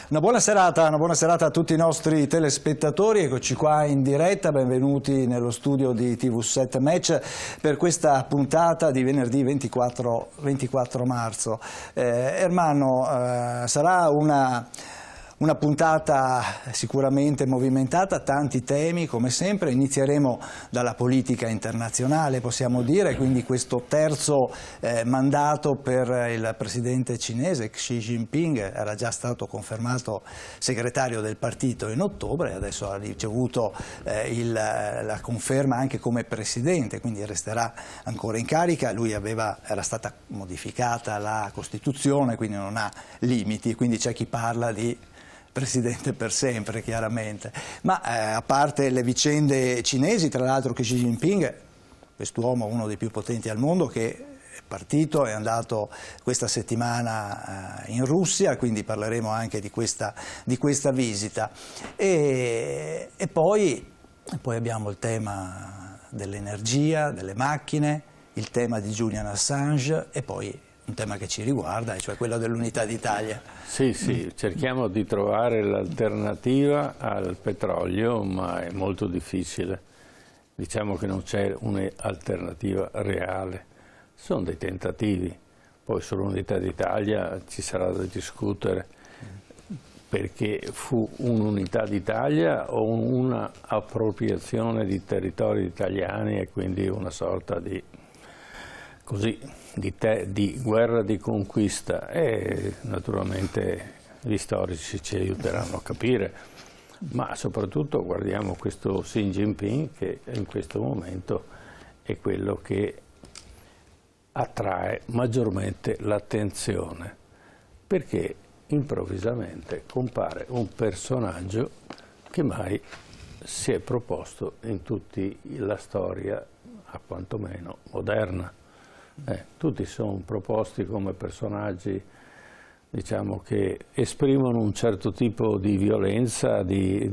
Una buona serata a tutti i nostri telespettatori, eccoci qua in diretta, benvenuti nello studio di TV7 Match per questa puntata di venerdì 24 marzo. Ermanno, sarà una puntata sicuramente movimentata, tanti temi come sempre. Inizieremo dalla politica internazionale, possiamo dire, quindi questo terzo mandato per il presidente cinese Xi Jinping era già stato confermato segretario del partito in ottobre, adesso ha ricevuto la conferma anche come presidente, quindi resterà ancora in carica. Lui era stata modificata la Costituzione, quindi non ha limiti, quindi c'è chi parla di presidente per sempre, chiaramente. Ma a parte le vicende cinesi, tra l'altro Xi Jinping, quest'uomo uno dei più potenti al mondo, che è partito, è andato questa settimana in Russia, quindi parleremo anche di questa visita. E poi abbiamo il tema dell'energia, delle macchine, il tema di Julian Assange e poi un tema che ci riguarda, cioè quello dell'unità d'Italia. Sì, cerchiamo di trovare l'alternativa al petrolio, ma è molto difficile. Diciamo che non c'è un'alternativa reale. Sono dei tentativi. Poi sull'unità d'Italia ci sarà da discutere, perché fu un'unità d'Italia o una appropriazione di territori italiani e quindi una sorta di guerra di conquista, e naturalmente gli storici ci aiuteranno a capire, ma soprattutto guardiamo questo Xi Jinping che in questo momento è quello che attrae maggiormente l'attenzione, perché improvvisamente compare un personaggio che mai si è proposto in tutta la storia, a quantomeno moderna. Tutti sono proposti come personaggi, diciamo, che esprimono un certo tipo di violenza, di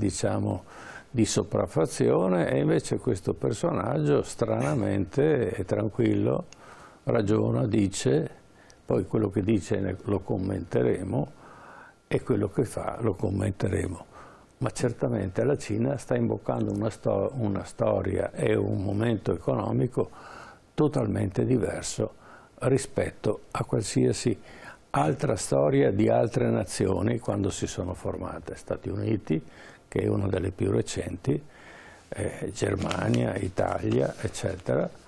sopraffazione, e invece questo personaggio stranamente è tranquillo, ragiona, dice, poi quello che dice lo commenteremo e quello che fa lo commenteremo. Ma certamente la Cina sta imboccando una storia e un momento economico totalmente diverso rispetto a qualsiasi altra storia di altre nazioni quando si sono formate. Stati Uniti, che è una delle più recenti, Germania, Italia, eccetera,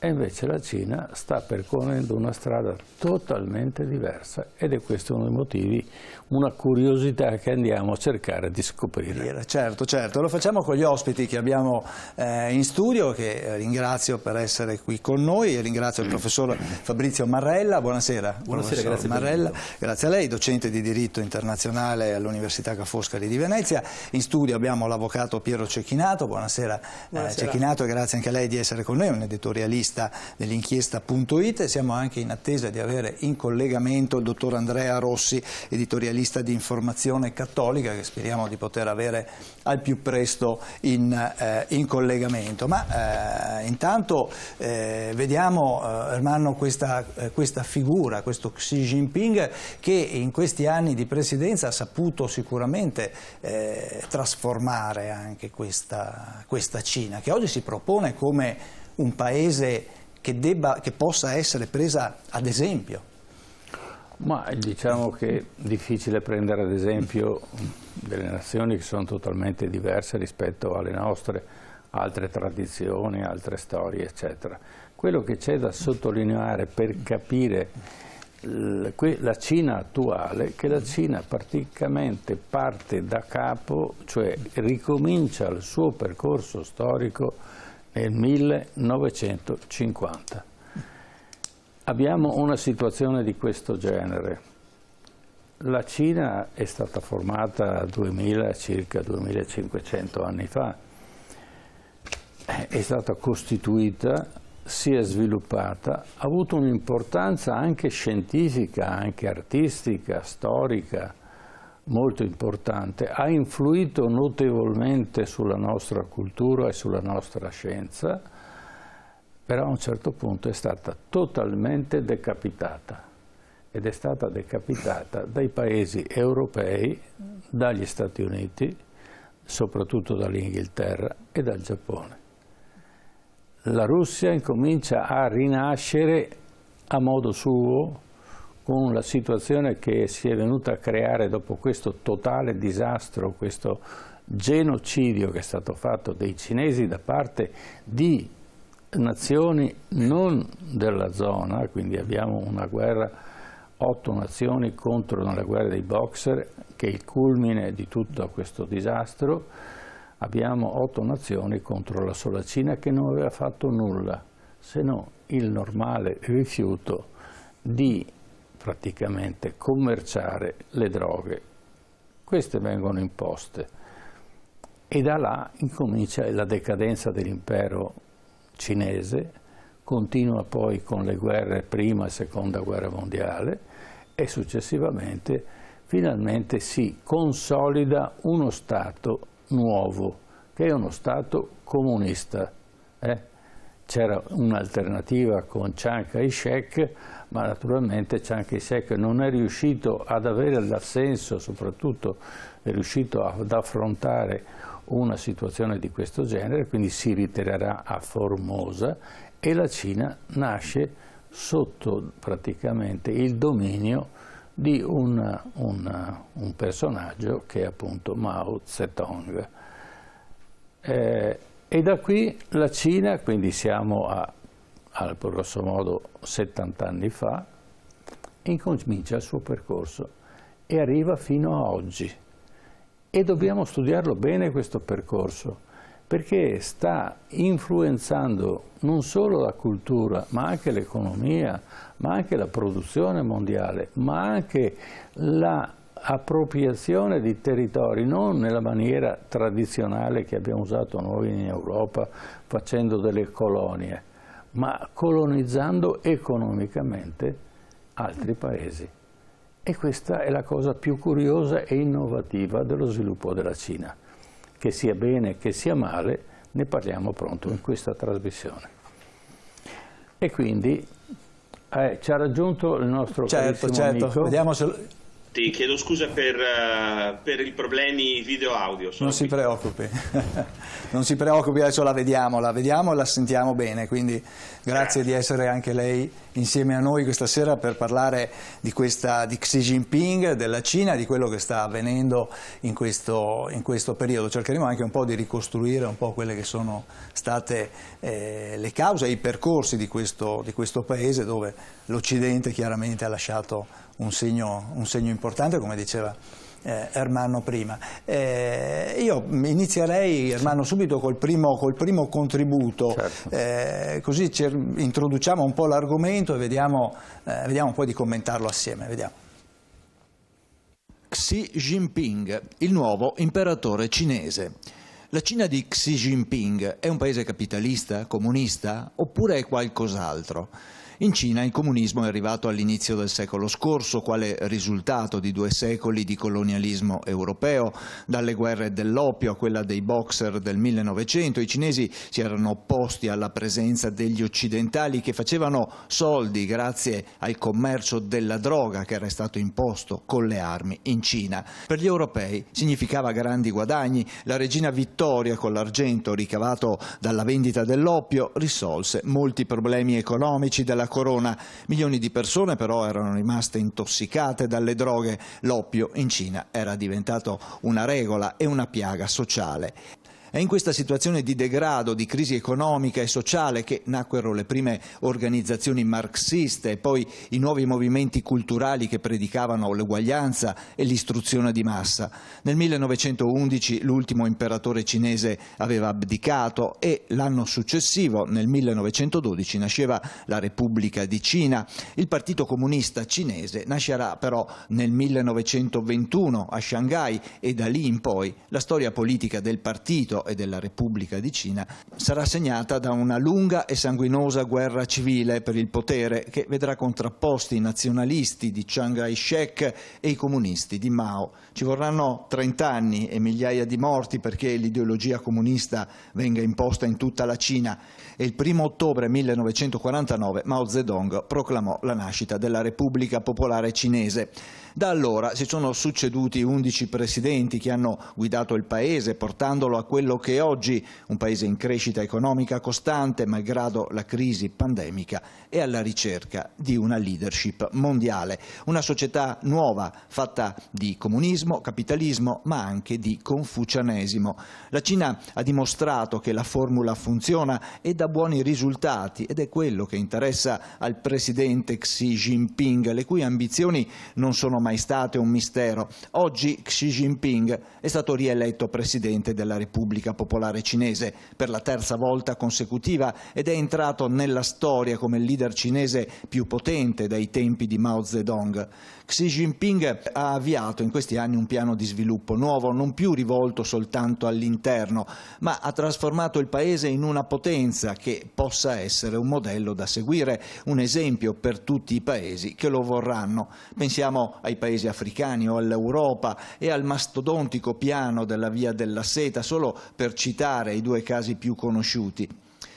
e invece la Cina sta percorrendo una strada totalmente diversa, ed è questo uno dei motivi, una curiosità che andiamo a cercare di scoprire. Certo, lo facciamo con gli ospiti che abbiamo in studio, che ringrazio per essere qui con noi, e ringrazio il professor Fabrizio Marrella. Buonasera. Buonasera, grazie Marrella. Grazie a lei, docente di diritto internazionale all'Università Ca' Foscari di Venezia. In studio abbiamo l'avvocato Piero Cecchinato. Buonasera. Cecchinato, e grazie anche a lei di essere con noi, un editorialista dell'inchiesta.it. Siamo anche in attesa di avere in collegamento il dottor Andrea Rossi, editorialista di Informazione Cattolica, che speriamo di poter avere al più presto in collegamento. Ma intanto vediamo, Ermanno, questa figura, questo Xi Jinping, che in questi anni di presidenza ha saputo sicuramente trasformare anche questa Cina, che oggi si propone come un paese che possa essere presa ad esempio. Ma diciamo che è difficile prendere ad esempio delle nazioni che sono totalmente diverse rispetto alle nostre, altre tradizioni, altre storie, eccetera. Quello che c'è da sottolineare per capire la Cina attuale è che la Cina praticamente parte da capo, cioè ricomincia il suo percorso storico nel 1950. Abbiamo una situazione di questo genere. La Cina è stata formata circa 2500 anni fa, è stata costituita, si è sviluppata, ha avuto un'importanza anche scientifica, anche artistica, storica, molto importante, ha influito notevolmente sulla nostra cultura e sulla nostra scienza, però a un certo punto è stata totalmente decapitata. ed è stata decapitata dai paesi europei, dagli Stati Uniti, soprattutto dall'Inghilterra e dal Giappone. La Russia incomincia a rinascere a modo suo con la situazione che si è venuta a creare dopo questo totale disastro, questo genocidio che è stato fatto dai cinesi da parte di nazioni non della zona, quindi abbiamo una guerra, 8 nazioni contro la guerra dei Boxer, che è il culmine di tutto questo disastro. Abbiamo 8 nazioni contro la sola Cina che non aveva fatto nulla, se no il normale rifiuto di praticamente commerciare le droghe. Queste vengono imposte e da là incomincia la decadenza dell'impero cinese, continua poi con le guerre prima e seconda guerra mondiale e successivamente finalmente si consolida uno Stato nuovo, che è uno Stato comunista. C'era un'alternativa con Chiang Kai-shek, ma naturalmente Chiang Kai-shek non è riuscito ad avere l'assenso, soprattutto è riuscito ad affrontare una situazione di questo genere, quindi si ritirerà a Formosa e la Cina nasce sotto praticamente il dominio di un personaggio che è appunto Mao Zedong. E da qui la Cina, quindi siamo al grosso modo 70 anni fa, incomincia il suo percorso e arriva fino a oggi. E dobbiamo studiarlo bene questo percorso, perché sta influenzando non solo la cultura, ma anche l'economia, ma anche la produzione mondiale, ma anche l'appropriazione di territori, non nella maniera tradizionale che abbiamo usato noi in Europa, facendo delle colonie, ma colonizzando economicamente altri paesi. E questa è la cosa più curiosa e innovativa dello sviluppo della Cina. Che sia bene, che sia male, ne parliamo pronto in questa trasmissione. E quindi ci ha raggiunto il nostro carissimo amico. Vediamo se... Ti chiedo scusa per i problemi video-audio. Non si preoccupi, non si preoccupi, adesso la vediamo e la sentiamo bene, quindi grazie di essere anche lei insieme a noi questa sera per parlare di Xi Jinping, della Cina, di quello che sta avvenendo in questo periodo. Cercheremo anche un po' di ricostruire un po' quelle che sono state le cause e i percorsi di questo paese, dove l'Occidente chiaramente ha lasciato un segno importante, come diceva Ermanno prima. Io inizierei, Ermanno, subito col primo contributo, certo. Così introduciamo un po' l'argomento e vediamo un po' di commentarlo assieme. Vediamo. Xi Jinping, il nuovo imperatore cinese. La Cina di Xi Jinping è un paese capitalista, comunista oppure è qualcos'altro? In Cina il comunismo è arrivato all'inizio del secolo scorso, quale risultato di 2 secoli di colonialismo europeo. Dalle guerre dell'oppio a quella dei Boxer del 1900, i cinesi si erano opposti alla presenza degli occidentali che facevano soldi grazie al commercio della droga che era stato imposto con le armi in Cina. Per gli europei significava grandi guadagni. La regina Vittoria, con l'argento ricavato dalla vendita dell'oppio, risolse molti problemi economici della corona. Milioni di persone però erano rimaste intossicate dalle droghe. L'oppio in Cina era diventato una regola e una piaga sociale. È in questa situazione di degrado, di crisi economica e sociale che nacquero le prime organizzazioni marxiste e poi i nuovi movimenti culturali che predicavano l'uguaglianza e l'istruzione di massa. Nel 1911 l'ultimo imperatore cinese aveva abdicato e l'anno successivo, nel 1912, nasceva la Repubblica di Cina. Il Partito Comunista Cinese nascerà però nel 1921 a Shanghai e da lì in poi la storia politica del partito mondo e della Repubblica di Cina sarà segnata da una lunga e sanguinosa guerra civile per il potere che vedrà contrapposti i nazionalisti di Chiang Kai-shek e i comunisti di Mao. Ci vorranno 30 anni e migliaia di morti perché l'ideologia comunista venga imposta in tutta la Cina e il 1° ottobre 1949 Mao Zedong proclamò la nascita della Repubblica Popolare Cinese. Da allora si sono succeduti 11 presidenti che hanno guidato il paese, portandolo a quello che è oggi, un paese in crescita economica costante malgrado la crisi pandemica e alla ricerca di una leadership mondiale. Una società nuova, fatta di comunismo, capitalismo, ma anche di confucianesimo. La Cina ha dimostrato che la formula funziona e dà buoni risultati, ed è quello che interessa al presidente Xi Jinping, le cui ambizioni non sono mai state un mistero. Oggi Xi Jinping è stato rieletto presidente della Repubblica Popolare Cinese per la 3ª volta consecutiva ed è entrato nella storia come il leader cinese più potente dai tempi di Mao Zedong. Xi Jinping ha avviato in questi anni un piano di sviluppo nuovo, non più rivolto soltanto all'interno, ma ha trasformato il paese in una potenza che possa essere un modello da seguire, un esempio per tutti i paesi che lo vorranno. Pensiamo ai paesi africani o all'Europa e al mastodontico piano della Via della Seta, solo per citare i 2 casi più conosciuti.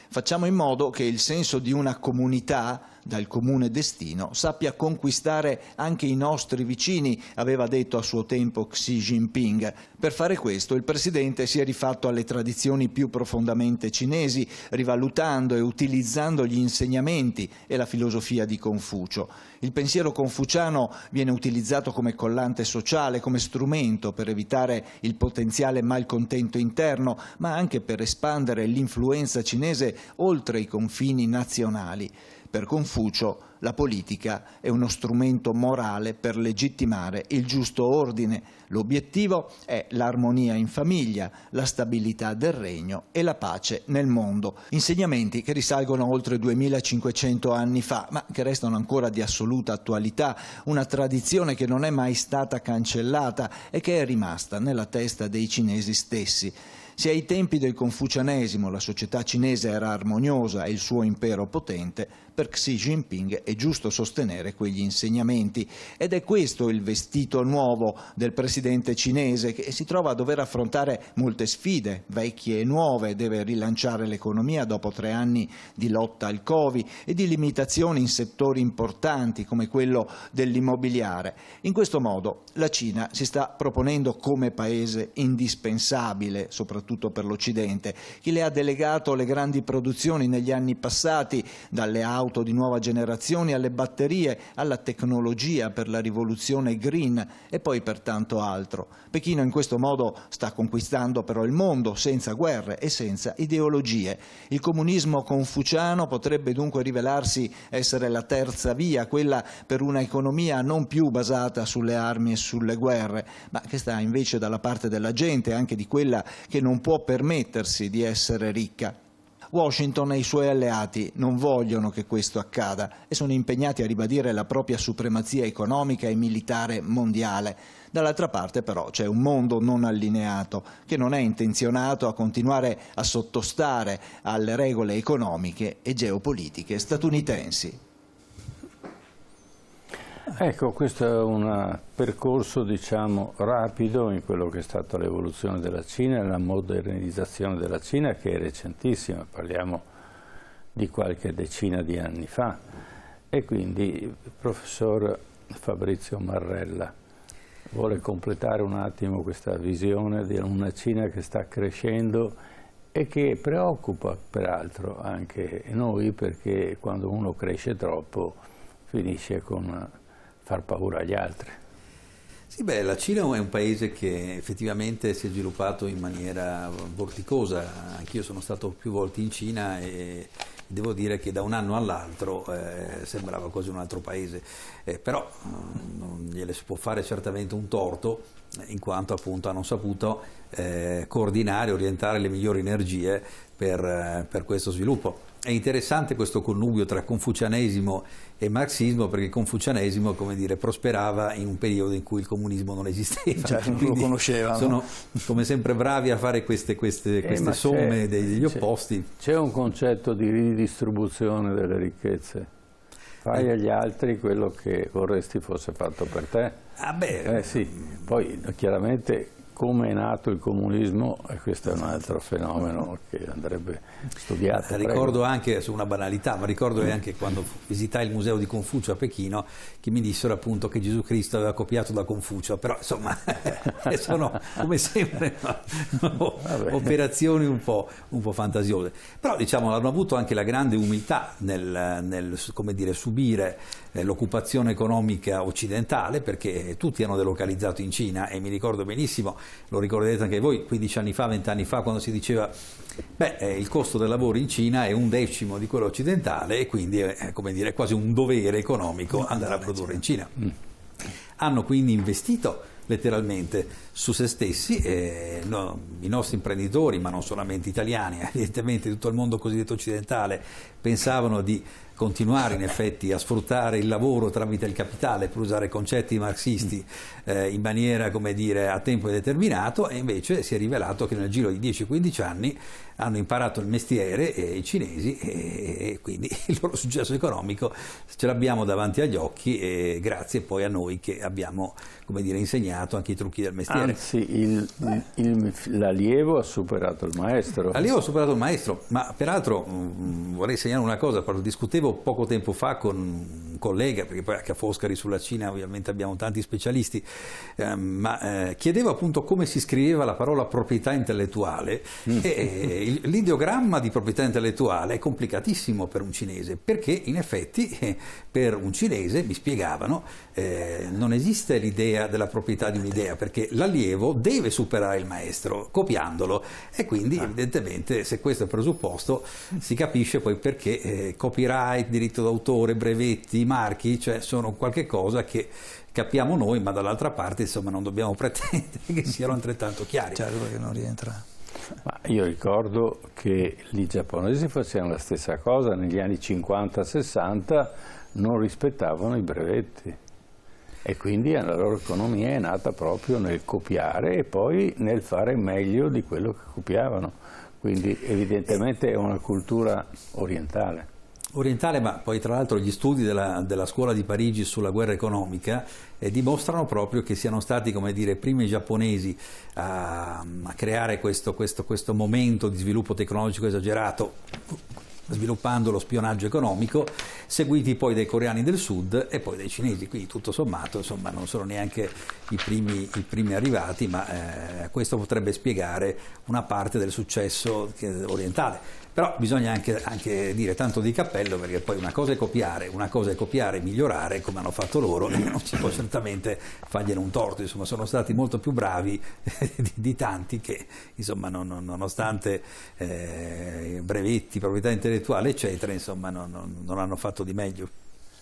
Facciamo in modo che il senso di una comunità dal comune destino sappia conquistare anche i nostri vicini, aveva detto a suo tempo Xi Jinping. Per fare questo il presidente si è rifatto alle tradizioni più profondamente cinesi, rivalutando e utilizzando gli insegnamenti e la filosofia di Confucio. Il pensiero confuciano viene utilizzato come collante sociale, come strumento per evitare il potenziale malcontento interno, ma anche per espandere l'influenza cinese oltre i confini nazionali. Per Confucio la politica è uno strumento morale per legittimare il giusto ordine. L'obiettivo è l'armonia in famiglia, la stabilità del regno e la pace nel mondo. Insegnamenti che risalgono oltre 2500 anni fa, ma che restano ancora di assoluta attualità, una tradizione che non è mai stata cancellata e che è rimasta nella testa dei cinesi stessi. Se ai tempi del confucianesimo la società cinese era armoniosa e il suo impero potente, per Xi Jinping è giusto sostenere quegli insegnamenti. Ed è questo il vestito nuovo del presidente cinese, che si trova a dover affrontare molte sfide, vecchie e nuove, deve rilanciare l'economia dopo 3 anni di lotta al Covid e di limitazioni in settori importanti come quello dell'immobiliare. In questo modo la Cina si sta proponendo come paese indispensabile, soprattutto per l'Occidente. Chi le ha delegato le grandi produzioni negli anni passati, dalle auto di nuova generazione alle batterie, alla tecnologia per la rivoluzione green e poi per tanto altro. Pechino in questo modo sta conquistando però il mondo senza guerre e senza ideologie. Il comunismo confuciano potrebbe dunque rivelarsi essere la terza via, quella per una economia non più basata sulle armi e sulle guerre, ma che sta invece dalla parte della gente, anche di quella che non può permettersi di essere ricca. Washington e i suoi alleati non vogliono che questo accada e sono impegnati a ribadire la propria supremazia economica e militare mondiale. Dall'altra parte però c'è un mondo non allineato che non è intenzionato a continuare a sottostare alle regole economiche e geopolitiche statunitensi. Ecco, questo è un percorso, diciamo, rapido in quello che è stata l'evoluzione della Cina e la modernizzazione della Cina, che è recentissima, parliamo di qualche decina di anni fa. E quindi il professor Fabrizio Marrella vuole completare un attimo questa visione di una Cina che sta crescendo e che preoccupa peraltro anche noi, perché quando uno cresce troppo finisce con far paura agli altri. Sì, beh, la Cina è un paese che effettivamente si è sviluppato in maniera vorticosa. Anch'io sono stato più volte in Cina e devo dire che da un anno all'altro sembrava quasi un altro paese, però non gliele si può fare certamente un torto, in quanto appunto hanno saputo coordinare, orientare le migliori energie per questo sviluppo. è interessante questo connubio tra confucianesimo e marxismo, perché il confucianesimo, come dire, prosperava in un periodo in cui il comunismo non esisteva. Cioè, non lo conoscevano. Sono come sempre bravi a fare queste somme degli opposti. C'è un concetto di ridistribuzione delle ricchezze. Fai agli altri quello che vorresti fosse fatto per te. Ah beh. Sì. Poi chiaramente come è nato il comunismo, e questo è un altro fenomeno che andrebbe studiato. Ricordo anche, su una banalità, ma ricordo anche quando visitai il museo di Confucio a Pechino, che mi dissero appunto che Gesù Cristo aveva copiato da Confucio, però insomma sono come sempre operazioni un po' fantasiose. Però diciamo hanno avuto anche la grande umiltà nel come dire, subire l'occupazione economica occidentale, perché tutti hanno delocalizzato in Cina, e mi ricordo benissimo, lo ricorderete anche voi, 15 anni fa, 20 anni fa, quando si diceva il costo del lavoro in Cina è 1/10 di quello occidentale, e quindi è come dire, quasi un dovere economico andare a produrre in Cina. Hanno quindi investito letteralmente su se stessi, i nostri imprenditori, ma non solamente italiani, evidentemente tutto il mondo cosiddetto occidentale, pensavano di continuare in effetti a sfruttare il lavoro tramite il capitale, per usare concetti marxisti, in maniera, come dire, a tempo indeterminato, e invece si è rivelato che nel giro di 10-15 anni hanno imparato il mestiere i cinesi, e quindi il loro successo economico ce l'abbiamo davanti agli occhi, e grazie poi a noi che abbiamo, come dire, insegnato anche i trucchi del mestiere. Anzi, l'allievo ha superato il maestro. L'allievo ha superato il maestro, ma peraltro vorrei segnalare una cosa, discutevo poco tempo fa con un collega, perché poi anche a Foscari sulla Cina ovviamente abbiamo tanti specialisti, ma chiedevo appunto come si scriveva la parola proprietà intellettuale, e l'ideogramma di proprietà intellettuale è complicatissimo per un cinese, perché in effetti per un cinese, mi spiegavano, non esiste l'idea della proprietà di un'idea, perché l'allievo deve superare il maestro copiandolo, e quindi evidentemente, se questo è il presupposto, si capisce poi perché copyright, diritto d'autore, brevetti, marchi, cioè sono qualche cosa che capiamo noi, ma dall'altra parte insomma non dobbiamo pretendere che siano altrettanto chiari. Certo, perché non rientra. Ma io ricordo che i giapponesi facevano la stessa cosa negli anni 50-60, non rispettavano i brevetti, e quindi la loro economia è nata proprio nel copiare e poi nel fare meglio di quello che copiavano, quindi evidentemente è una cultura orientale. Orientale, ma poi tra l'altro gli studi della scuola di Parigi sulla guerra economica dimostrano proprio che siano stati, come dire, primi giapponesi a creare questo momento di sviluppo tecnologico esagerato, sviluppando lo spionaggio economico, seguiti poi dai coreani del sud e poi dai cinesi, quindi tutto sommato insomma non sono neanche i primi arrivati, ma questo potrebbe spiegare una parte del successo orientale. Però bisogna anche dire tanto di cappello, perché poi una cosa è copiare e migliorare, come hanno fatto loro, e non si può certamente fargliene un torto. Insomma, sono stati molto più bravi di tanti che, insomma, nonostante brevetti, proprietà intellettuale, eccetera, insomma, non hanno fatto di meglio.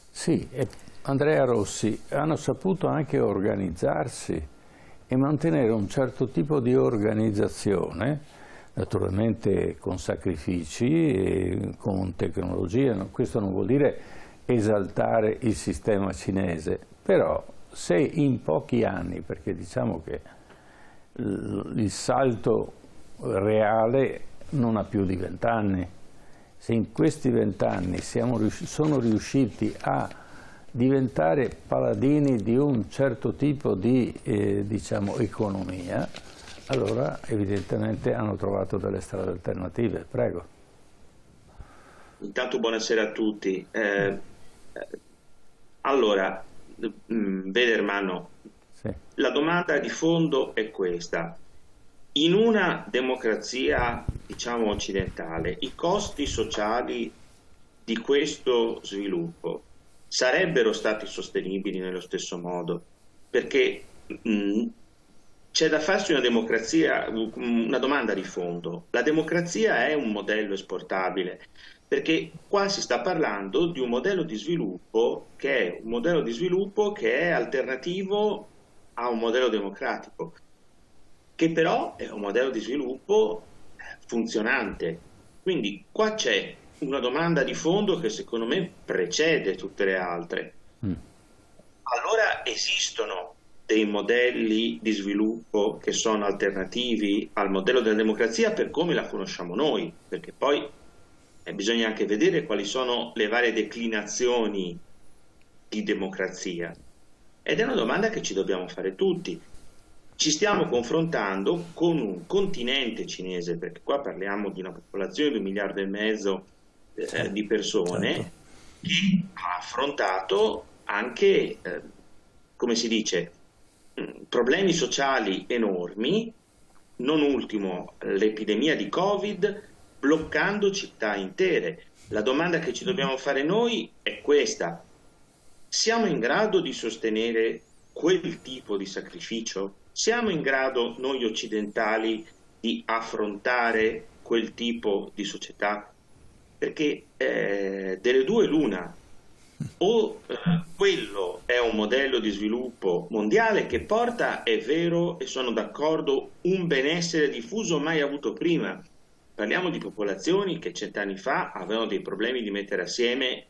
Sì, e Andrea Rossi hanno saputo anche organizzarsi e mantenere un certo tipo di organizzazione, naturalmente con sacrifici e con tecnologie. Questo non vuol dire esaltare il sistema cinese, però se in pochi anni, perché diciamo che il salto reale non ha più di 20 anni, se in questi 20 anni sono riusciti a diventare paladini di un certo tipo di diciamo, economia, allora evidentemente hanno trovato delle strade alternative. Prego. Intanto buonasera a tutti. Allora, vede Ermanno, Sì. la domanda di fondo è questa. In una democrazia, diciamo, occidentale, i costi sociali di questo sviluppo sarebbero stati sostenibili nello stesso modo? Perché c'è da farsi una domanda di fondo. La democrazia è un modello esportabile, perché qua si sta parlando di un modello di sviluppo che è alternativo a un modello democratico, che però è un modello di sviluppo funzionante. Quindi qua c'è una domanda di fondo che secondo me precede tutte le altre. Allora esistono dei modelli di sviluppo che sono alternativi al modello della democrazia per come la conosciamo noi, perché poi bisogna anche vedere quali sono le varie declinazioni di democrazia. Ed è una domanda che ci dobbiamo fare tutti. Ci stiamo confrontando con un continente cinese, perché qua parliamo di una popolazione di 1,5 miliardi di persone, certo, che ha affrontato anche, come si dice, problemi sociali enormi, non ultimo l'epidemia di Covid, bloccando città intere. La domanda che ci dobbiamo fare noi è questa: siamo in grado di sostenere quel tipo di sacrificio? Siamo in grado noi occidentali di affrontare quel tipo di società? Perché delle due l'una: o quello è un modello di sviluppo mondiale che porta, è vero, e sono d'accordo, un benessere diffuso mai avuto prima. Parliamo di popolazioni che 100 anni fa avevano dei problemi di mettere assieme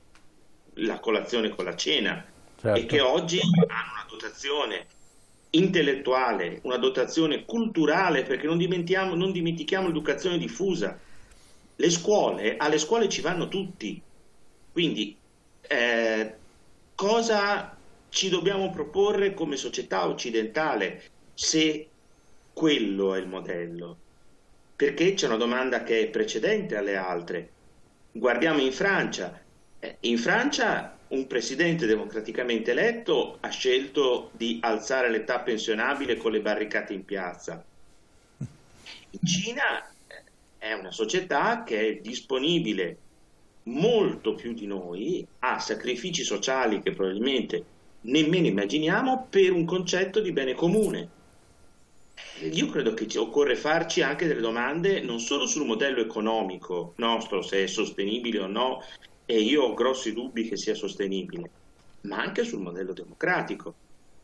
la colazione con la cena, certo, e che oggi hanno una dotazione intellettuale, una dotazione culturale, perché non dimentichiamo l'educazione diffusa. Alle scuole ci vanno tutti, quindi cosa ci dobbiamo proporre come società occidentale se quello è il modello? Perché c'è una domanda che è precedente alle altre. Guardiamo in Francia. In Francia un presidente democraticamente eletto ha scelto di alzare l'età pensionabile con le barricate in piazza. In Cina è una società che è disponibile molto più di noi a sacrifici sociali che probabilmente nemmeno immaginiamo per un concetto di bene comune. Io credo che occorre farci anche delle domande non solo sul modello economico nostro, se è sostenibile o no, e io ho grossi dubbi che sia sostenibile, ma anche sul modello democratico.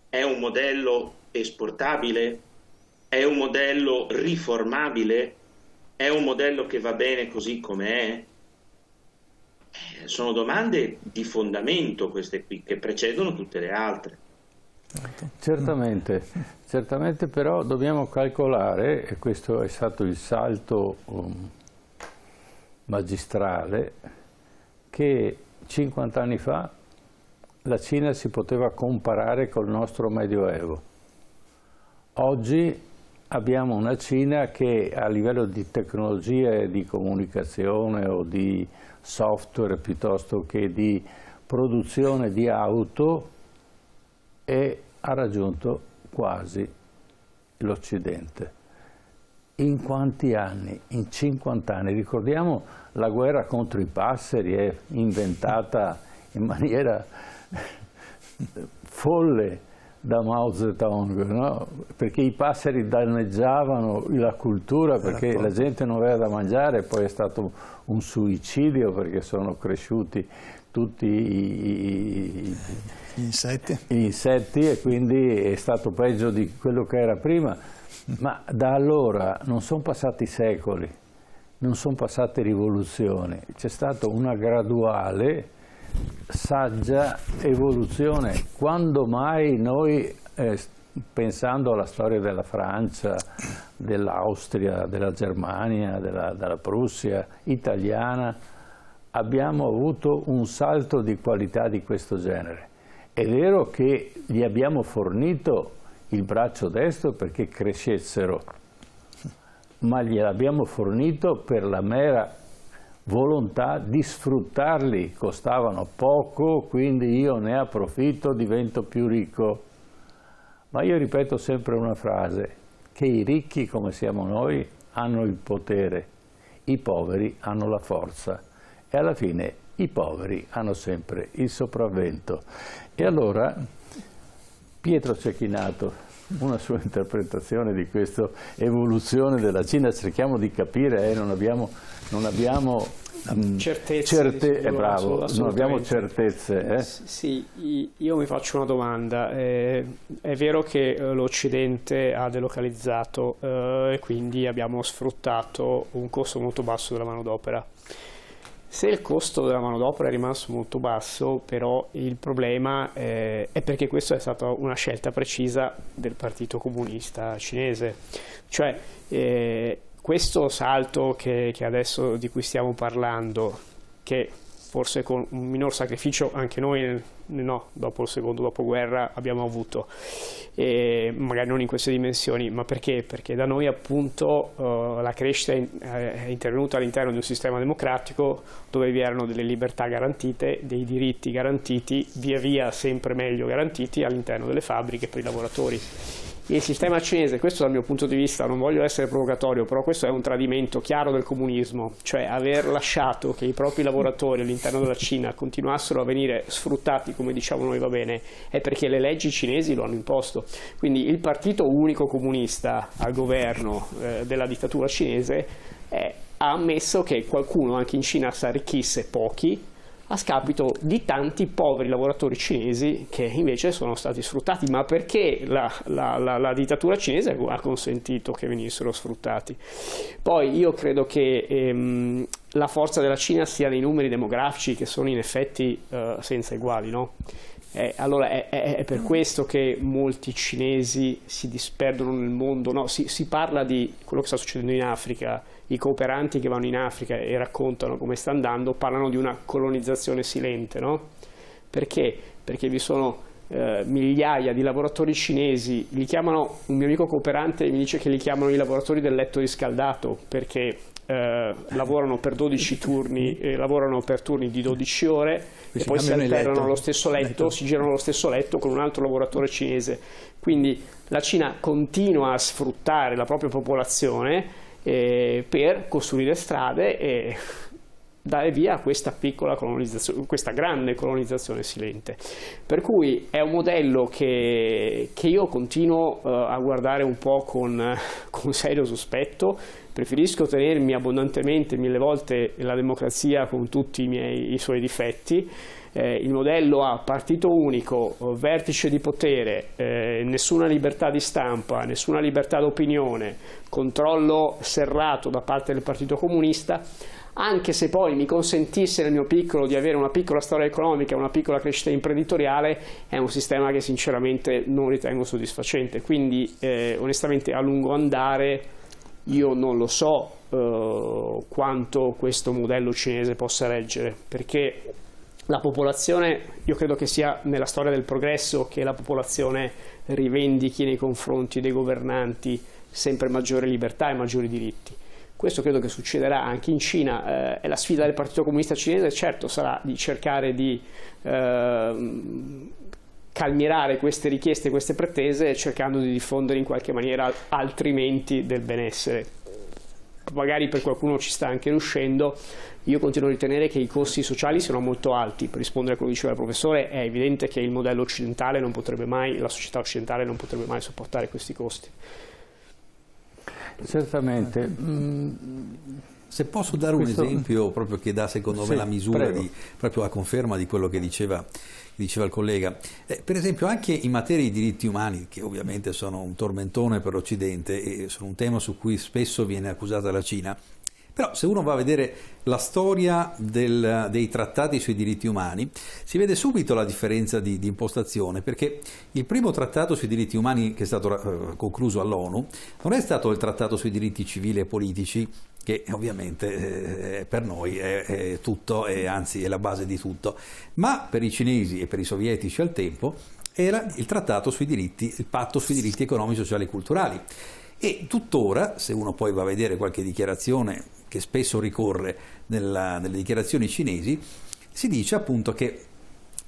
È un modello esportabile? È un modello riformabile? È un modello che va bene così com'è? Sono domande di fondamento queste qui, che precedono tutte le altre. Certamente però dobbiamo calcolare, e questo è stato il salto magistrale, che 50 anni fa la Cina si poteva comparare col nostro Medioevo. Oggi abbiamo una Cina che a livello di tecnologie di comunicazione o di software piuttosto che di produzione di auto ha raggiunto quasi l'Occidente. In quanti anni? In 50 anni. Ricordiamo la guerra contro i passeri, è inventata in maniera folle da Mao Zedong, no? Perché i passeri danneggiavano la cultura, perché la gente non aveva da mangiare, poi è stato un suicidio perché sono cresciuti tutti gli insetti e quindi è stato peggio di quello che era prima. Ma da allora non sono passati secoli, non sono passate rivoluzioni, c'è stata una graduale, saggia evoluzione. Quando mai noi, pensando alla storia della Francia, dell'Austria, della Germania, della Prussia, italiana, abbiamo avuto un salto di qualità di questo genere? È vero che gli abbiamo fornito il braccio destro perché crescessero, ma gliel'abbiamo fornito per la mera volontà di sfruttarli. Costavano poco, quindi io ne approfitto, divento più ricco. Ma io ripeto sempre una frase, che i ricchi, come siamo noi, hanno il potere, i poveri hanno la forza e alla fine i poveri hanno sempre il sopravvento. E allora Pietro Cecchinato, una sua interpretazione di questa evoluzione della Cina, cerchiamo di capire, non abbiamo certezze. Bravo, non abbiamo certezze. Sì, io mi faccio una domanda. È vero che l'Occidente ha delocalizzato e quindi abbiamo sfruttato un costo molto basso della manodopera. Se il costo della manodopera è rimasto molto basso, però il problema è perché questa è stata una scelta precisa del Partito Comunista Cinese. Cioè, questo salto che adesso di cui stiamo parlando, che forse con un minor sacrificio anche noi dopo il secondo dopoguerra abbiamo avuto, magari non in queste dimensioni, ma perché? Perché da noi appunto la crescita è intervenuta all'interno di un sistema democratico dove vi erano delle libertà garantite, dei diritti garantiti, via via sempre meglio garantiti all'interno delle fabbriche per i lavoratori. Il sistema cinese, questo dal mio punto di vista, non voglio essere provocatorio, però questo è un tradimento chiaro del comunismo, cioè aver lasciato che i propri lavoratori all'interno della Cina continuassero a venire sfruttati, come diciamo noi, va bene, è perché le leggi cinesi lo hanno imposto. Quindi il partito unico comunista al governo della dittatura cinese ha ammesso che qualcuno anche in Cina si arricchisse, pochi, a scapito di tanti poveri lavoratori cinesi che invece sono stati sfruttati. Ma perché la dittatura cinese ha consentito che venissero sfruttati? Poi io credo che la forza della Cina sia nei numeri demografici, che sono in effetti senza eguali, no? Allora è per questo che molti cinesi si disperdono nel mondo, no? Si parla di quello che sta succedendo in Africa. I cooperanti che vanno in Africa e raccontano come sta andando parlano di una colonizzazione silente, no? Perché? Perché vi sono migliaia di lavoratori cinesi, li chiamano, un mio amico cooperante mi dice che li chiamano i lavoratori del letto riscaldato, perché lavorano per 12 turni, lavorano per turni di 12 ore e poi si alternano allo stesso letto, si girano allo stesso letto con un altro lavoratore cinese. Quindi la Cina continua a sfruttare la propria popolazione per costruire strade e dare via a questa piccola colonizzazione, questa grande colonizzazione silente. Per cui è un modello che io continuo a guardare un po' con serio sospetto. Preferisco tenermi abbondantemente 1000 volte la democrazia con tutti i suoi difetti. Il modello ha partito unico, vertice di potere, nessuna libertà di stampa, nessuna libertà d'opinione, controllo serrato da parte del Partito Comunista. Anche se poi mi consentisse nel mio piccolo di avere una piccola storia economica, una piccola crescita imprenditoriale, è un sistema che sinceramente non ritengo soddisfacente. Quindi onestamente a lungo andare io non lo so quanto questo modello cinese possa reggere, perché la popolazione, io credo che sia nella storia del progresso che la popolazione rivendichi nei confronti dei governanti sempre maggiore libertà e maggiori diritti. Questo credo che succederà anche in Cina. E la sfida del Partito Comunista Cinese certo sarà di cercare di calmierare queste richieste, queste pretese, cercando di diffondere in qualche maniera altrimenti del benessere. Magari per qualcuno ci sta anche riuscendo. Io continuo a ritenere che i costi sociali siano molto alti. Per rispondere a quello che diceva il professore, è evidente che il modello occidentale non potrebbe mai, la società occidentale non potrebbe mai sopportare questi costi. Certamente. Se posso dare un esempio proprio che dà secondo me la misura, proprio a conferma di quello che diceva il collega. Per esempio anche in materia di diritti umani, che ovviamente sono un tormentone per l'Occidente e sono un tema su cui spesso viene accusata la Cina, però se uno va a vedere la storia dei trattati sui diritti umani, si vede subito la differenza di impostazione, perché il primo trattato sui diritti umani che è stato concluso all'ONU non è stato il trattato sui diritti civili e politici, che ovviamente per noi è tutto e anzi è la base di tutto, ma per i cinesi e per i sovietici al tempo era il trattato sui diritti, il patto sui diritti economici, sociali e culturali. E tuttora, se uno poi va a vedere qualche dichiarazione che spesso ricorre nelle dichiarazioni cinesi, si dice appunto che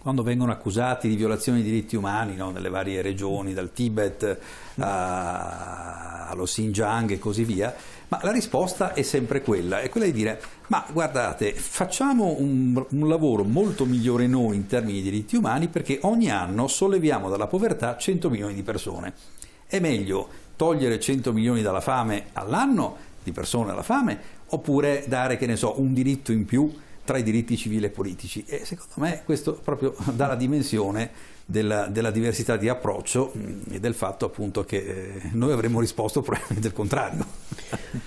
quando vengono accusati di violazione dei diritti umani, no, nelle varie regioni, dal Tibet allo Xinjiang e così via, ma la risposta è sempre quella, è quella di dire: ma guardate, facciamo un lavoro molto migliore noi in termini di diritti umani, perché ogni anno solleviamo dalla povertà 100 milioni di persone. È meglio togliere 100 milioni dalla fame all'anno, di persone alla fame, oppure dare, che ne so, un diritto in più tra i diritti civili e politici, e secondo me questo proprio dà la dimensione della diversità di approccio e del fatto appunto che noi avremmo risposto probabilmente il contrario.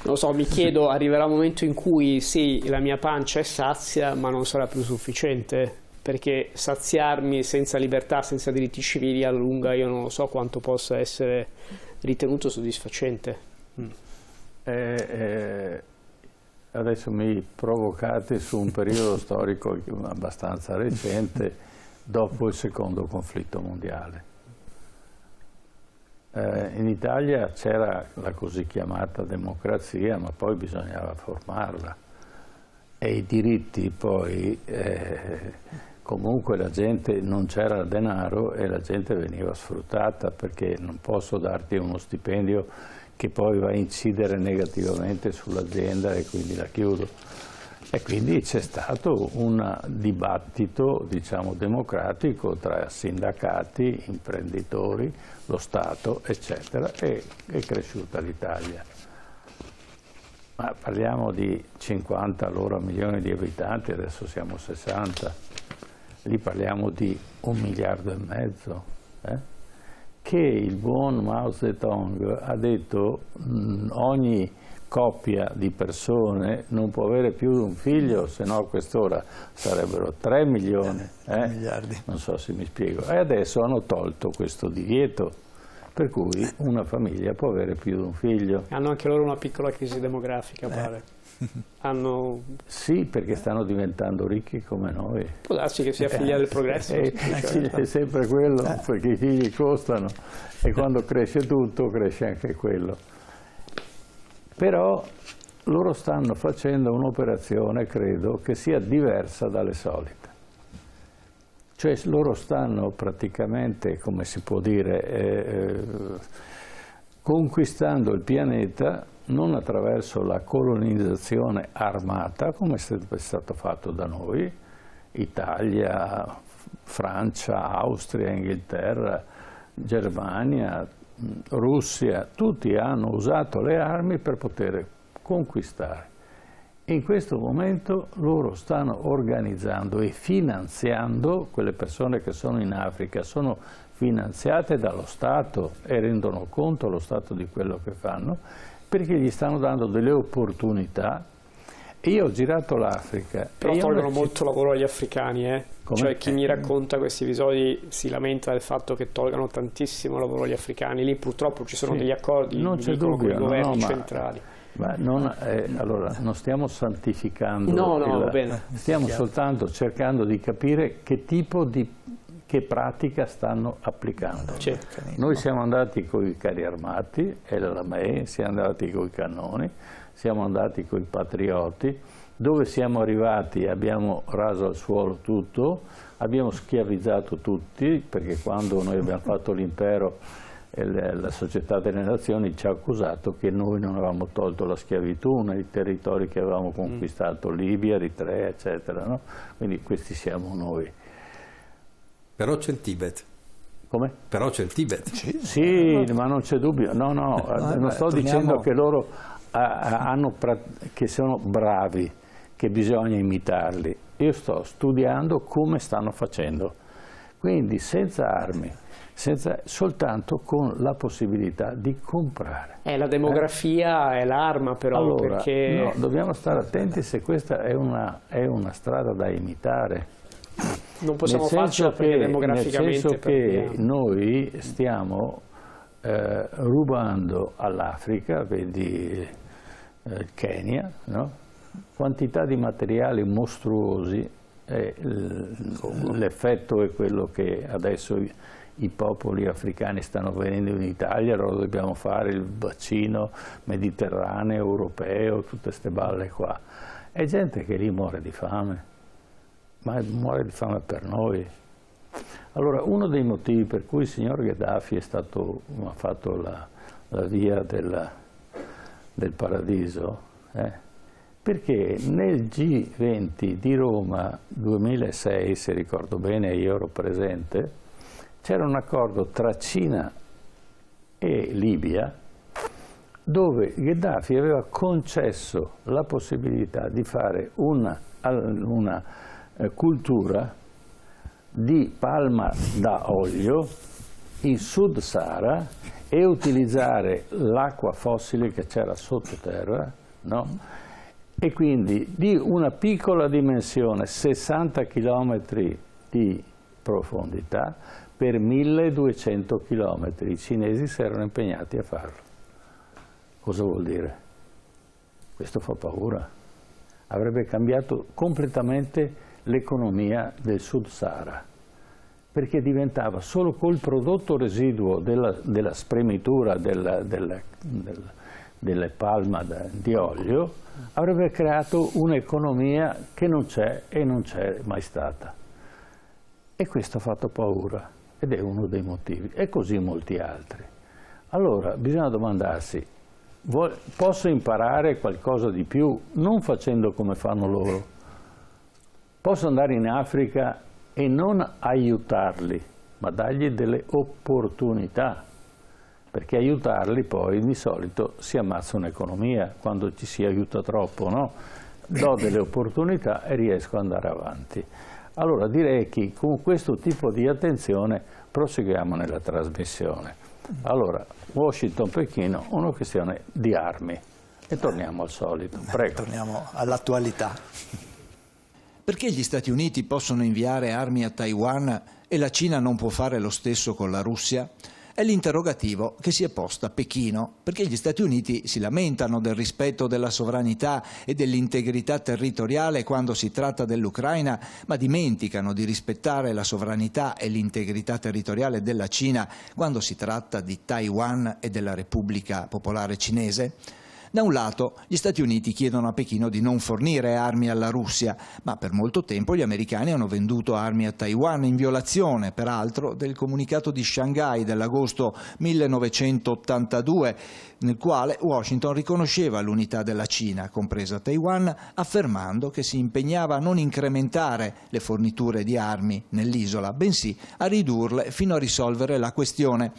Non so, mi chiedo, arriverà un momento in cui sì, la mia pancia è sazia, ma non sarà più sufficiente, perché saziarmi senza libertà, senza diritti civili, alla lunga io non lo so quanto possa essere ritenuto soddisfacente. Adesso mi provocate su un periodo storico abbastanza recente, dopo il secondo conflitto mondiale. In Italia c'era la così chiamata democrazia, ma poi bisognava formarla, e i diritti poi, comunque la gente, non c'era denaro e la gente veniva sfruttata, perché non posso darti uno stipendio che poi va a incidere negativamente sull'azienda e quindi la chiudo. E quindi c'è stato un dibattito, diciamo, democratico tra sindacati, imprenditori, lo Stato, eccetera, e è cresciuta l'Italia. Ma parliamo di 50 allora milioni di abitanti, adesso siamo 60, lì parliamo di 1,5 miliardi. Che il buon Mao Zedong ha detto ogni coppia di persone non può avere più di un figlio, se no a quest'ora sarebbero 3 milioni. Miliardi. Non so se mi spiego. E adesso hanno tolto questo divieto, per cui una famiglia può avere più di un figlio. Hanno anche loro una piccola crisi demografica, pare. Sì, perché stanno diventando ricchi come noi. Può darsi che sia figlia del progresso. È sempre quello, perché i figli costano e quando cresce tutto cresce anche quello. Però loro stanno facendo un'operazione, credo, che sia diversa dalle solite. Cioè loro stanno praticamente, come si può dire, conquistando il pianeta non attraverso la colonizzazione armata, come è sempre stato fatto da noi, Italia, Francia, Austria, Inghilterra, Germania, Russia, tutti hanno usato le armi per poter conquistare. In questo momento loro stanno organizzando e finanziando, quelle persone che sono in Africa sono finanziate dallo Stato e rendono conto allo Stato di quello che fanno, perché gli stanno dando delle opportunità. E io ho girato l'Africa. Però tolgono molto lavoro agli africani, Cioè chi mi racconta questi episodi si lamenta del fatto che tolgano tantissimo lavoro agli africani. Lì purtroppo ci sono degli accordi con i governi centrali. Ma allora, non stiamo santificando, va bene. Stiamo soltanto cercando di capire che tipo che pratica stanno applicando. Noi siamo andati con i carri armati, siamo andati con i cannoni, siamo andati con i patrioti, dove siamo arrivati abbiamo raso al suolo tutto, abbiamo schiavizzato tutti, perché quando noi abbiamo fatto l'impero la Società delle Nazioni ci ha accusato che noi non avevamo tolto la schiavitù nei territori che avevamo conquistato, Libia, Eritrea, eccetera, no? Quindi questi siamo noi. Però c'è il Tibet. Come? Però c'è il Tibet. Sì, ma non c'è dubbio. No, non sto dicendo che loro che sono bravi, che bisogna imitarli. Io sto studiando come stanno facendo. Quindi senza armi, soltanto con la possibilità di comprare. La demografia è l'arma, però. Allora, perché... dobbiamo stare attenti se questa è una strada da imitare. Non possiamo farcela perché demograficamente. Nel senso che noi stiamo rubando all'Africa, vedi il Kenya, no? Quantità di materiali mostruosi. L'effetto è quello che adesso i popoli africani stanno venendo in Italia, allora dobbiamo fare il bacino mediterraneo, europeo, tutte queste balle qua. È gente che lì muore di fame, ma muore di fame per noi. Allora, uno dei motivi per cui il signor Gheddafi ha fatto la via del paradiso, perché nel G20 di Roma 2006, se ricordo bene, io ero presente, c'era un accordo tra Cina e Libia dove Gheddafi aveva concesso la possibilità di fare un una cultura di palma da olio in Sud Sahara e utilizzare l'acqua fossile che c'era sottoterra, no? E quindi di una piccola dimensione, 60 km di profondità per 1200 km. I cinesi si erano impegnati a farlo. Cosa vuol dire? Questo fa paura. Avrebbe cambiato completamente l'economia del Sud Sahara, perché diventava solo col prodotto residuo della spremitura delle palma di olio, avrebbe creato un'economia che non c'è e non c'è mai stata. E questo ha fatto paura ed è uno dei motivi, e così molti altri. Allora bisogna domandarsi, posso imparare qualcosa di più non facendo come fanno loro? Posso andare in Africa e non aiutarli, ma dargli delle opportunità, perché aiutarli poi di solito si ammazza un'economia quando ci si aiuta troppo, no? Do delle opportunità e riesco ad andare avanti. Allora direi che con questo tipo di attenzione proseguiamo nella trasmissione. Allora, Washington-Pechino, una questione di armi. E torniamo al solito. Prego. Torniamo all'attualità. Perché gli Stati Uniti possono inviare armi a Taiwan e la Cina non può fare lo stesso con la Russia? È l'interrogativo che si è posta a Pechino, perché gli Stati Uniti si lamentano del rispetto della sovranità e dell'integrità territoriale quando si tratta dell'Ucraina, ma dimenticano di rispettare la sovranità e l'integrità territoriale della Cina quando si tratta di Taiwan e della Repubblica Popolare Cinese? Da un lato, gli Stati Uniti chiedono a Pechino di non fornire armi alla Russia, ma per molto tempo gli americani hanno venduto armi a Taiwan, in violazione, peraltro, del comunicato di Shanghai dell'agosto 1982, nel quale Washington riconosceva l'unità della Cina, compresa Taiwan, affermando che si impegnava a non incrementare le forniture di armi nell'isola, bensì a ridurle fino a risolvere la questione.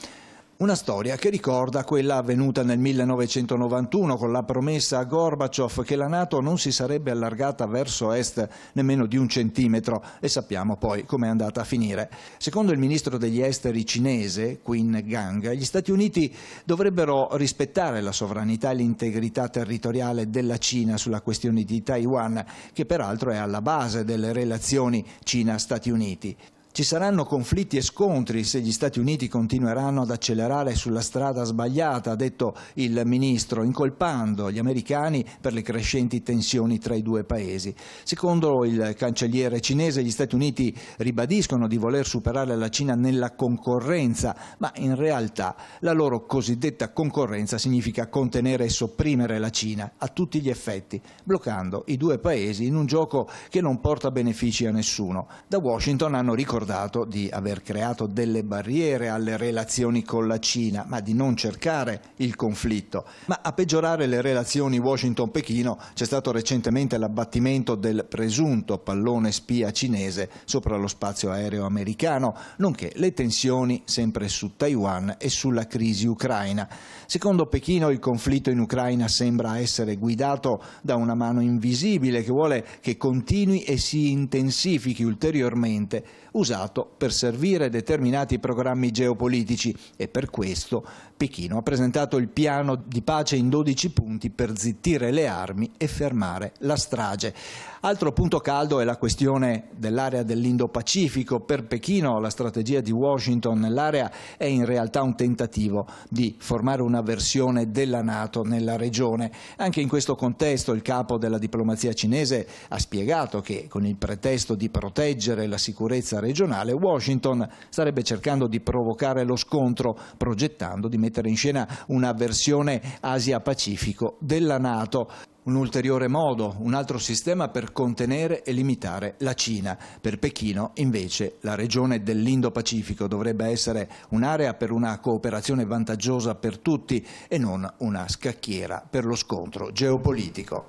Una storia che ricorda quella avvenuta nel 1991 con la promessa a Gorbaciov che la NATO non si sarebbe allargata verso est nemmeno di 1 centimetro, e sappiamo poi come è andata a finire. Secondo il ministro degli esteri cinese, Qin Gang, gli Stati Uniti dovrebbero rispettare la sovranità e l'integrità territoriale della Cina sulla questione di Taiwan, che peraltro è alla base delle relazioni Cina-Stati Uniti. Ci saranno conflitti e scontri se gli Stati Uniti continueranno ad accelerare sulla strada sbagliata, ha detto il ministro, incolpando gli americani per le crescenti tensioni tra i due paesi. Secondo il cancelliere cinese, gli Stati Uniti ribadiscono di voler superare la Cina nella concorrenza, ma in realtà la loro cosiddetta concorrenza significa contenere e sopprimere la Cina a tutti gli effetti, bloccando i due paesi in un gioco che non porta benefici a nessuno. Da Washington hanno ricordato di aver creato delle barriere alle relazioni con la Cina, ma di non cercare il conflitto. Ma a peggiorare le relazioni Washington-Pechino c'è stato recentemente l'abbattimento del presunto pallone spia cinese sopra lo spazio aereo americano, nonché le tensioni sempre su Taiwan e sulla crisi ucraina. Secondo Pechino il conflitto in Ucraina sembra essere guidato da una mano invisibile che vuole che continui e si intensifichi ulteriormente, usato per servire determinati programmi geopolitici, e per questo Pechino ha presentato il piano di pace in 12 punti per zittire le armi e fermare la strage. Altro punto caldo è la questione dell'area dell'Indo-Pacifico. Per Pechino la strategia di Washington nell'area è in realtà un tentativo di formare una versione della NATO nella regione. Anche in questo contesto il capo della diplomazia cinese ha spiegato che con il pretesto di proteggere la sicurezza regionale Washington starebbe cercando di provocare lo scontro, progettando di mettere in scena una versione Asia-Pacifico della NATO. Un ulteriore modo, un altro sistema per contenere e limitare la Cina. Per Pechino, invece, la regione dell'Indo-Pacifico dovrebbe essere un'area per una cooperazione vantaggiosa per tutti e non una scacchiera per lo scontro geopolitico.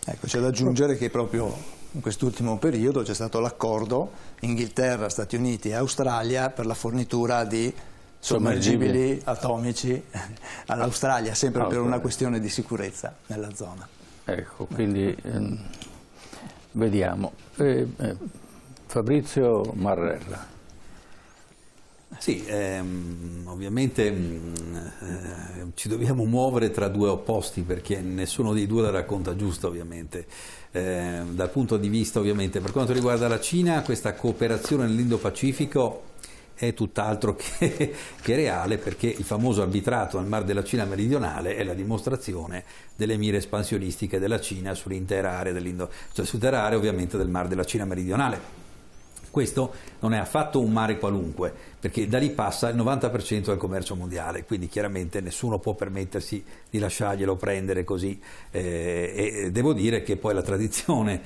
Ecco, c'è da aggiungere che proprio in quest'ultimo periodo c'è stato l'accordo Inghilterra, Stati Uniti e Australia per la fornitura di sommergibili atomici all'Australia, sempre per una questione di sicurezza nella zona. Ecco, quindi vediamo. Fabrizio Marrella. Sì, ovviamente ci dobbiamo muovere tra due opposti, perché nessuno dei due la racconta giusta, ovviamente. Dal punto di vista, ovviamente, per quanto riguarda la Cina, questa cooperazione nell'Indo-Pacifico è tutt'altro che reale, perché il famoso arbitrato nel Mar della Cina meridionale è la dimostrazione delle mire espansionistiche della Cina sull'intera area sull'intera area ovviamente del Mar della Cina meridionale. Questo non è affatto un mare qualunque, perché da lì passa il 90% del commercio mondiale, quindi chiaramente nessuno può permettersi di lasciarglielo prendere così. E devo dire che poi la tradizione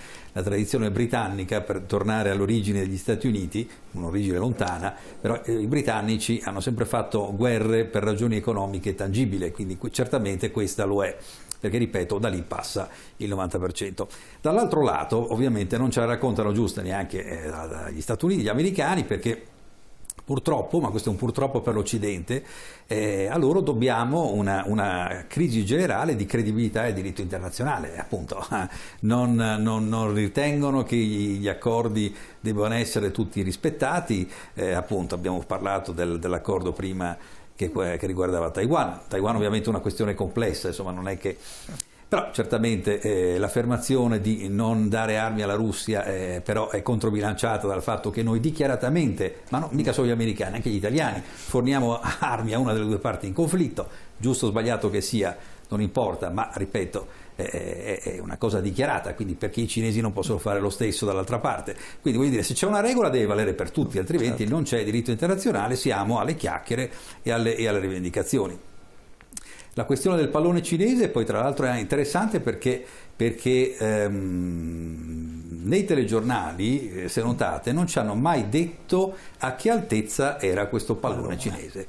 britannica, per tornare all'origine degli Stati Uniti, un'origine lontana, però i britannici hanno sempre fatto guerre per ragioni economiche tangibili, quindi certamente questa lo è, perché ripeto, da lì passa il 90%. Dall'altro lato ovviamente non ce la raccontano giusta neanche gli Stati Uniti, gli americani, perché purtroppo, ma questo è un purtroppo per l'Occidente, a loro dobbiamo una crisi generale di credibilità e diritto internazionale, appunto. Non ritengono che gli accordi debbano essere tutti rispettati, appunto abbiamo parlato dell'accordo prima che riguardava Taiwan. Taiwan ovviamente è una questione complessa, insomma non è che... Però certamente l'affermazione di non dare armi alla Russia però è controbilanciata dal fatto che noi dichiaratamente, ma no, mica solo gli americani, anche gli italiani, forniamo armi a una delle due parti in conflitto, giusto o sbagliato che sia, non importa, ma ripeto, è una cosa dichiarata, quindi perché i cinesi non possono fare lo stesso dall'altra parte? Quindi voglio dire, se c'è una regola deve valere per tutti, altrimenti non c'è diritto internazionale, siamo alle chiacchiere e alle rivendicazioni. La questione del pallone cinese poi tra l'altro è interessante perché nei telegiornali, se notate, non ci hanno mai detto a che altezza era questo pallone cinese.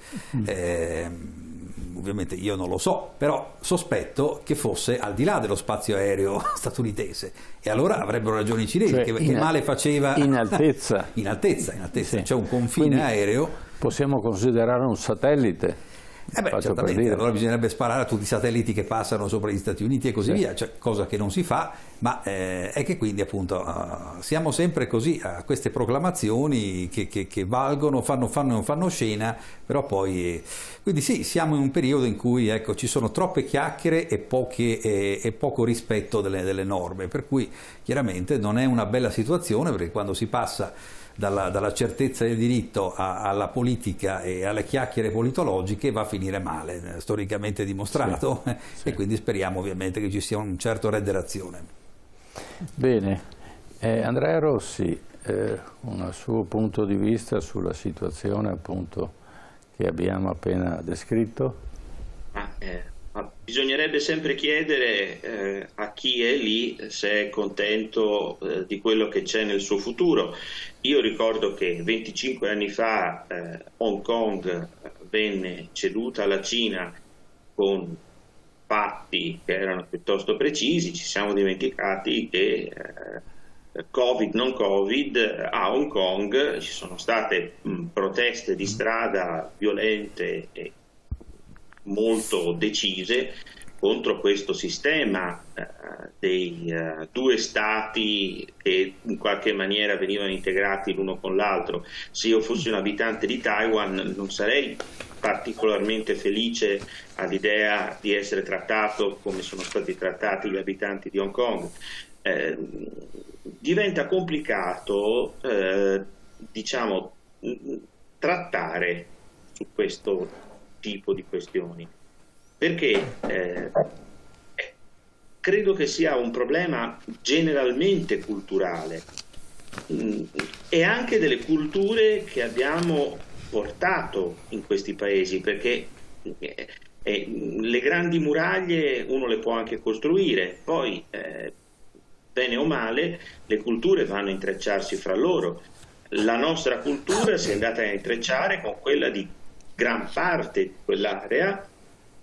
Ovviamente io non lo so, però sospetto che fosse al di là dello spazio aereo statunitense, e allora avrebbero ragione i cinesi, cioè, che male faceva in altezza. in altezza, sì. C'è un confine quindi aereo. Possiamo considerare un satellite. Certamente, allora bisognerebbe sparare a tutti i satelliti che passano sopra gli Stati Uniti e così via, cioè, cosa che non si fa, ma è che quindi appunto siamo sempre così a queste proclamazioni che valgono, fanno scena, però poi quindi sì, siamo in un periodo in cui ecco, ci sono troppe chiacchiere e poco rispetto delle norme, per cui chiaramente non è una bella situazione, perché quando si passa dalla certezza del diritto alla politica e alle chiacchiere politologiche va a finire male, storicamente dimostrato, sì. E quindi speriamo ovviamente che ci sia un certo rederazione. Bene, Andrea Rossi, un suo punto di vista sulla situazione appunto che abbiamo appena descritto? Bisognerebbe sempre chiedere a chi è lì se è contento di quello che c'è nel suo futuro. Io ricordo che 25 anni fa Hong Kong venne ceduta alla Cina con patti che erano piuttosto precisi. Ci siamo dimenticati che Covid, non Covid, a Hong Kong ci sono state proteste di strada violente e molto decise contro questo sistema dei due stati che in qualche maniera venivano integrati l'uno con l'altro. Se io fossi un abitante di Taiwan non sarei particolarmente felice all'idea di essere trattato come sono stati trattati gli abitanti di Hong Kong. Diventa complicato diciamo trattare su questo tipo di questioni, perché credo che sia un problema generalmente culturale e anche delle culture che abbiamo portato in questi paesi, perché le grandi muraglie uno le può anche costruire, poi bene o male le culture vanno a intrecciarsi fra loro. La nostra cultura si è andata a intrecciare con quella di gran parte di quell'area,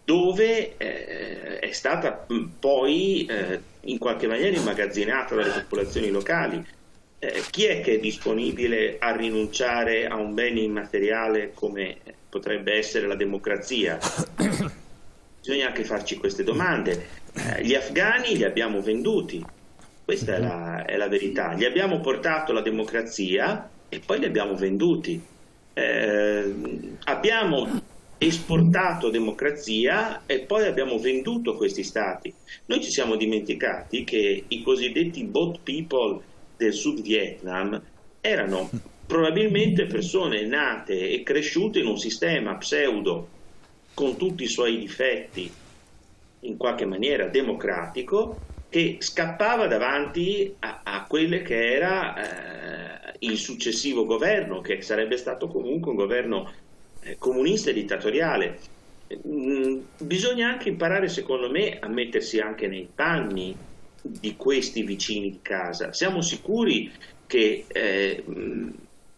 dove è stata poi in qualche maniera immagazzinata dalle popolazioni locali. Chi è che è disponibile a rinunciare a un bene immateriale come potrebbe essere la democrazia? bisogna anche farci queste domande. Gli afghani li abbiamo venduti, questa è la verità, gli abbiamo portato la democrazia e poi li abbiamo venduti. Abbiamo esportato democrazia e poi abbiamo venduto questi stati. Noi ci siamo dimenticati che i cosiddetti boat people del Sud Vietnam erano probabilmente persone nate e cresciute in un sistema pseudo con tutti i suoi difetti, in qualche maniera democratico, che scappava davanti a quelle che era il successivo governo, che sarebbe stato comunque un governo comunista e dittatoriale. Bisogna anche imparare, secondo me, a mettersi anche nei panni di questi vicini di casa. Siamo sicuri che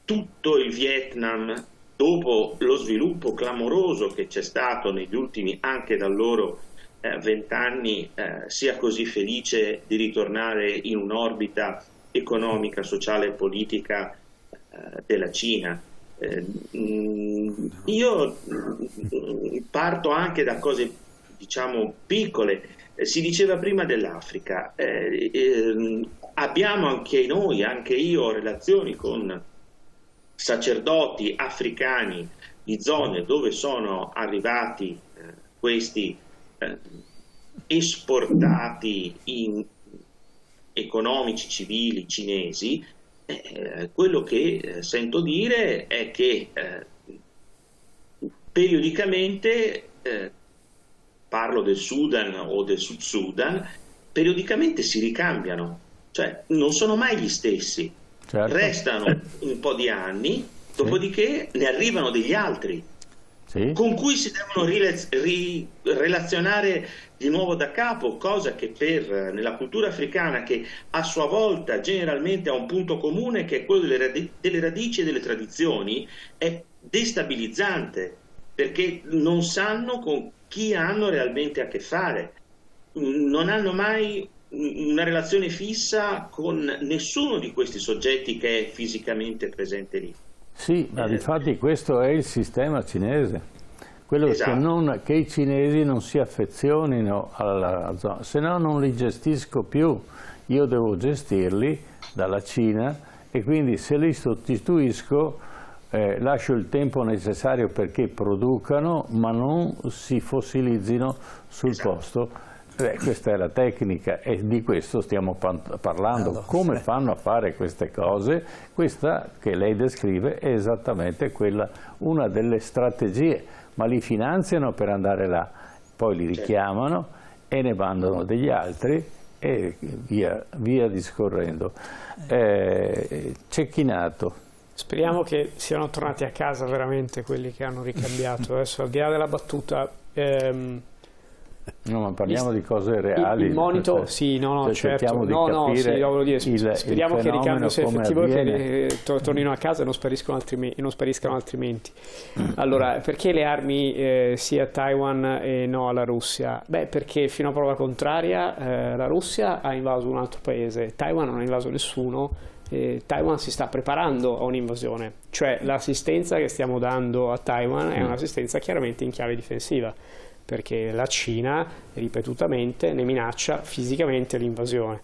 tutto il Vietnam, dopo lo sviluppo clamoroso che c'è stato negli ultimi, anche da loro 20 anni, sia così felice di ritornare in un'orbita economica, sociale e politica della Cina? Io parto anche da cose, diciamo, piccole. Si diceva prima dell'Africa, abbiamo anche noi, anche io, relazioni con sacerdoti africani di zone dove sono arrivati questi esportati economici, civili cinesi. Quello che sento dire è che periodicamente, parlo del Sudan o del Sud Sudan, periodicamente si ricambiano, cioè non sono mai gli stessi, certo. Restano un po' di anni, dopodiché ne arrivano degli altri. Sì. Con cui si devono relazionare di nuovo da capo, cosa che nella cultura africana, che a sua volta generalmente ha un punto comune, che è quello delle radici e delle tradizioni, è destabilizzante, perché non sanno con chi hanno realmente a che fare, non hanno mai una relazione fissa con nessuno di questi soggetti che è fisicamente presente lì. Sì, ma difatti questo è il sistema cinese, quello esatto. Che i cinesi non si affezionino alla zona, se no non li gestisco più, io devo gestirli dalla Cina e quindi se li sostituisco lascio il tempo necessario perché producano ma non si fossilizzino sul esatto. posto. Questa è la tecnica e di questo stiamo parlando, come fanno a fare queste cose. Questa che lei descrive è esattamente quella, una delle strategie, ma li finanziano per andare là, poi li richiamano e ne mandano degli altri e via discorrendo. Cecchinato. Speriamo che siano tornati a casa veramente quelli che hanno ricambiato. Adesso, al di là della battuta, no, ma parliamo di cose reali. Il monito, sì, no, certo. Speriamo che il ricambio sia effettivo e che tornino a casa e non spariscano altrimenti. Allora, perché le armi sia a Taiwan e no alla Russia? Beh, perché fino a prova contraria la Russia ha invaso un altro paese, Taiwan non ha invaso nessuno. Taiwan si sta preparando a un'invasione, cioè l'assistenza che stiamo dando a Taiwan è un'assistenza chiaramente in chiave difensiva, perché la Cina ripetutamente ne minaccia fisicamente l'invasione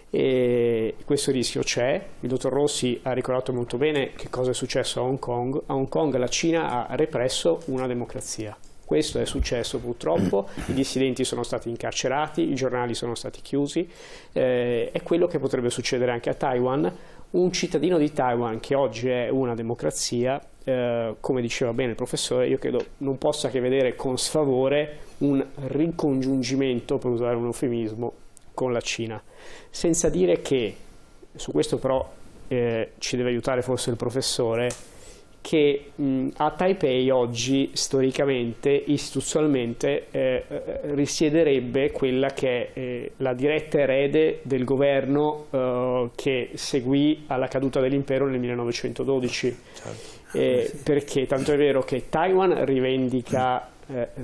e questo rischio c'è. Il dottor Rossi ha ricordato molto bene che cosa è successo a Hong Kong. A Hong Kong la Cina ha represso una democrazia. Questo è successo purtroppo, i dissidenti sono stati incarcerati, i giornali sono stati chiusi, è quello che potrebbe succedere anche a Taiwan. Un cittadino di Taiwan che oggi è una democrazia, come diceva bene il professore, io credo non possa che vedere con sfavore un ricongiungimento, per usare un eufemismo, con la Cina. Senza dire che, su questo però ci deve aiutare forse il professore, che a Taipei oggi storicamente, istituzionalmente risiederebbe quella che è la diretta erede del governo che seguì alla caduta dell'impero nel 1912. Perché tanto è vero che Taiwan rivendica,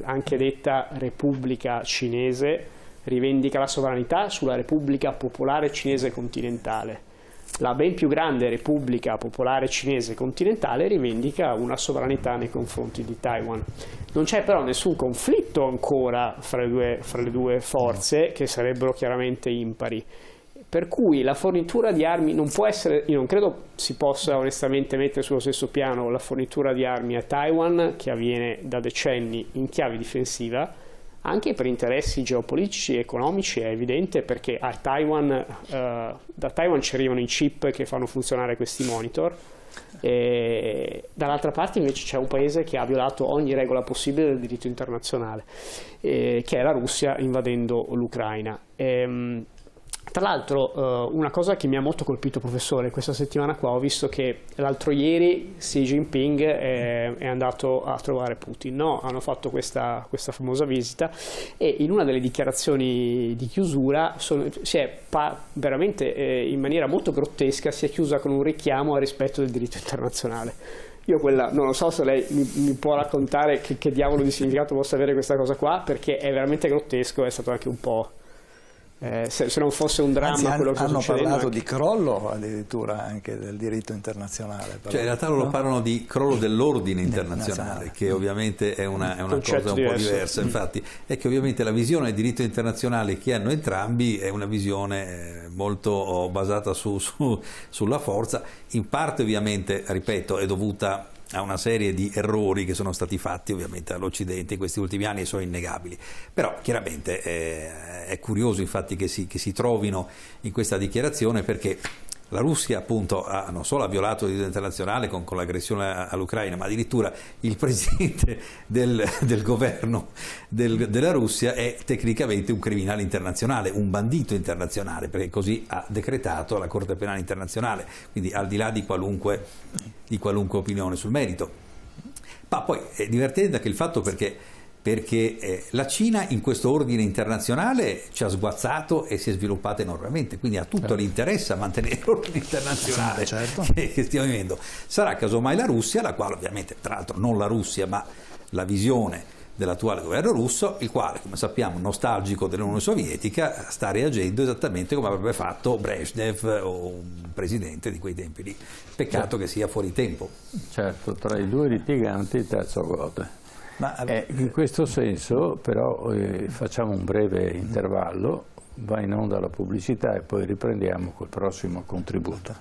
anche detta Repubblica Cinese, rivendica la sovranità sulla Repubblica Popolare Cinese Continentale. la ben più grande Repubblica Popolare Cinese continentale rivendica una sovranità nei confronti di Taiwan. Non c'è però nessun conflitto ancora fra le due forze, che sarebbero chiaramente impari. Per cui la fornitura di armi non può essere, io non credo si possa onestamente mettere sullo stesso piano la fornitura di armi a Taiwan, che avviene da decenni in chiave difensiva, anche per interessi geopolitici e economici è evidente, perché da Taiwan ci arrivano i chip che fanno funzionare questi monitor, e dall'altra parte invece c'è un paese che ha violato ogni regola possibile del diritto internazionale, che è la Russia invadendo l'Ucraina. Tra l'altro una cosa che mi ha molto colpito, professore, questa settimana qua ho visto che l'altro ieri Xi Jinping è andato a trovare Putin, no? Hanno fatto questa famosa visita, e in una delle dichiarazioni di chiusura veramente in maniera molto grottesca si è chiusa con un richiamo al rispetto del diritto internazionale. Io non lo so se lei mi può raccontare che diavolo di significato possa avere questa cosa qua, perché è veramente grottesco, è stato anche un po'... se non fosse un dramma. Anzi, quello che hanno parlato anche di crollo addirittura anche del diritto internazionale. Cioè in realtà loro parlano di crollo dell'ordine internazionale, che ovviamente è una cosa un po' diversa. Infatti è che ovviamente la visione del diritto internazionale che hanno entrambi è una visione molto basata sulla forza, in parte ovviamente, ripeto, è dovuta a una serie di errori che sono stati fatti ovviamente dall'Occidente in questi ultimi anni e sono innegabili. Però chiaramente è curioso infatti che si trovino in questa dichiarazione, perché la Russia appunto non solo ha violato il diritto internazionale con l'aggressione all'Ucraina, ma addirittura il presidente del governo della Russia è tecnicamente un criminale internazionale, un bandito internazionale, perché così ha decretato la Corte Penale Internazionale, quindi al di là di qualunque opinione sul merito. Ma poi è divertente anche il fatto perché la Cina in questo ordine internazionale ci ha sguazzato e si è sviluppata enormemente, quindi ha tutto l'interesse a mantenere l'ordine internazionale che stiamo vivendo. Sarà casomai la Russia, la quale ovviamente, tra l'altro non la Russia ma la visione dell'attuale governo russo, il quale, come sappiamo, nostalgico dell'Unione Sovietica, sta reagendo esattamente come avrebbe fatto Brezhnev o un presidente di quei tempi lì. Peccato che sia fuori tempo. Certo, tra i due litiganti il terzo gode. In questo senso però facciamo un breve intervallo, va in onda la pubblicità e poi riprendiamo col prossimo contributo.